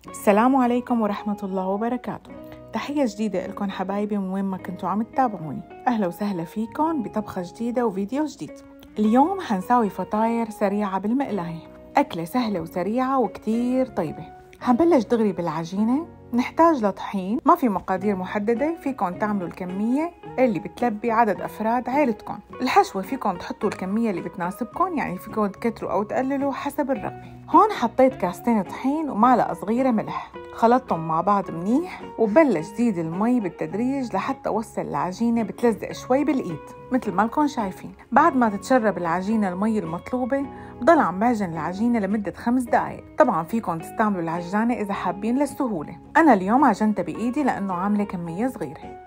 السلام عليكم ورحمة الله وبركاته. تحية جديدة لكم حبايبي من وين ما كنتوا عم تتابعوني. أهلا وسهلا فيكم بطبخة جديدة وفيديو جديد. اليوم حنساوي فطاير سريعة بالمقلاية، أكلة سهلة وسريعة وكتير طيبة. حنبلش دغري بالعجينة. نحتاج لطحين، ما في مقادير محددة، فيكم تعملوا الكمية اللي بتلبي عدد أفراد عيلتكم. الحشوة فيكم تحطوا الكمية اللي بتناسبكم، يعني فيكم تكتروا أو تقللوا حسب الرغبة. هون حطيت كاستين طحين ومعلقة صغيرة ملح، خلطتهم مع بعض منيح وبلش زيد المي بالتدريج لحتى وصل العجينة بتلزق شوي بالإيد مثل ما لكم شايفين. بعد ما تتشرب العجينة المي المطلوبة بضل عم بعجن العجينة لمدة 5 دقايق. طبعا فيكم تستعملوا العجانة إذا حابين للسهولة، أنا اليوم عجنتها بإيدي لأنه عاملة كمية صغيرة.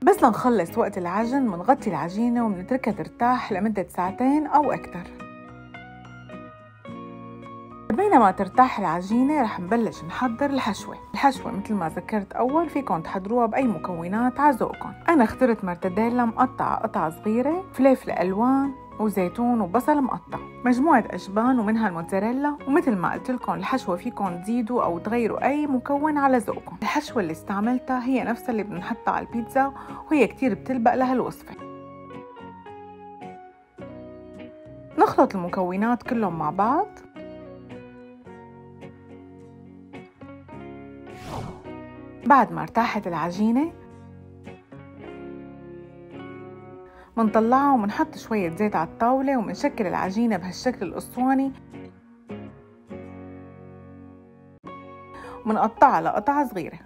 بس لنخلص وقت العجن منغطي العجينة ومنتركها ترتاح لمدة 2 ساعات أو أكتر. بينما ترتاح العجينة رح نبلش نحضر الحشوة مثل ما ذكرت أول فيكم تحضروها بأي مكونات على ذوقكم. أنا اخترت مرتديلا مقطعة قطع صغيرة، فلفل ألوان وزيتون وبصل مقطع، مجموعة أجبان ومنها الموتزاريلا. ومثل ما قلت لكم الحشوة فيكم تزيدوا أو تغيروا أي مكون على ذوقكم. الحشوة اللي استعملتها هي نفسها اللي بنحطها على البيتزا وهي كتير بتلبق لها الوصفة. نخلط المكونات كلهم مع بعض. بعد ما ارتاحت العجينة منطلعها ومنحط شوية زيت على الطاولة ومنشكل العجينة بهالشكل الأسطواني ومنقطعها لقطع صغيرة.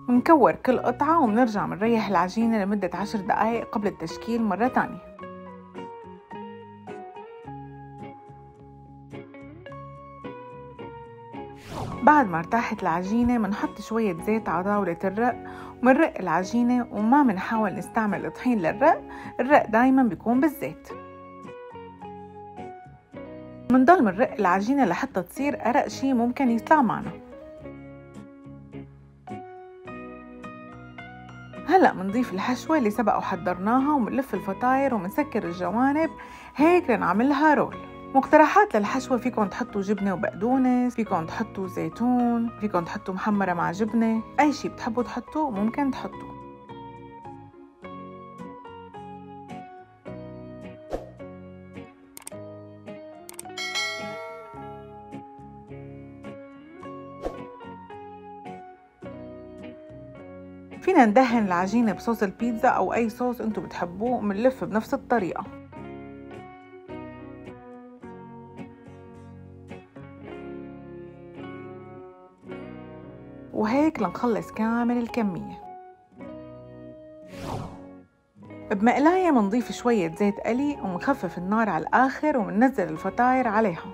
منكور كل قطعة ومنرجع منريح العجينة لمدة 10 دقايق قبل التشكيل مرة تانية. بعد ما ارتاحت العجينة منحط شوية زيت على طاولة الرق ومنرق العجينة، وما منحاول نستعمل الطحين للرق، الرق دايما بيكون بالزيت. منضل منرق العجينة لحتى تصير أرق شي ممكن يطلع معنا. هلأ منضيف الحشوة اللي سبق وحضرناها ومنلف الفطاير ومنسكر الجوانب هيك لنعملها رول. مقترحات للحشوة فيكم تحطوا جبنة وبقدونس، فيكم تحطوا زيتون، فيكم تحطوا محمرة مع جبنة، أي شي بتحبوا تحطوا ممكن تحطوا. فينا ندهن العجينة بصوص البيتزا أو أي صوص انتو بتحبوه ومنلف بنفس الطريقة. وهيك لنخلص كامل الكمية. بمقلاية منضيف شوية زيت قلي ومنخفف النار على الآخر ومننزل الفطاير عليها.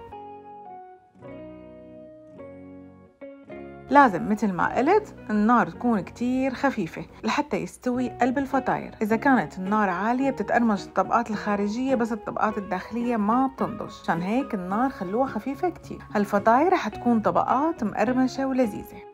لازم مثل ما قلت النار تكون كتير خفيفة لحتى يستوي قلب الفطاير. إذا كانت النار عالية بتتقرمش الطبقات الخارجية بس الطبقات الداخلية ما بتنضج، عشان هيك النار خلوها خفيفة كتير. هالفطاير رح تكون طبقات مقرمشة ولذيذة.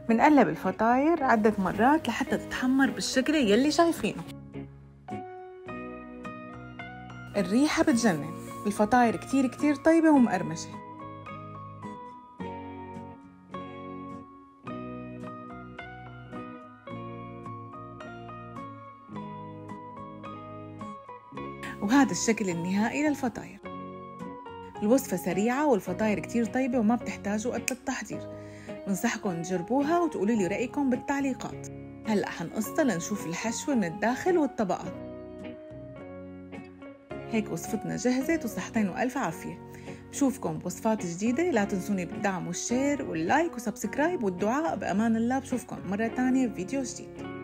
منقلب الفطاير عدة مرات لحتى تتحمر بالشكل يلي شايفينه. الريحة بتجنن، الفطاير كتير طيبة ومقرمشة. وهذا الشكل النهائي للفطاير. الوصفة سريعة والفطاير كتير طيبة وما بتحتاجوا وقت التحضير. بنصحكم تجربوها وتقولوا لي رأيكم بالتعليقات. هلأ حنقصها لنشوف الحشوة من الداخل والطبقات. هيك وصفتنا جهزت وصحتين وألف عافية. بشوفكم بوصفات جديدة. لا تنسوني بالدعم والشير واللايك وسبسكرايب والدعاء. بأمان الله. بشوفكم مرة تانية بفيديو جديد.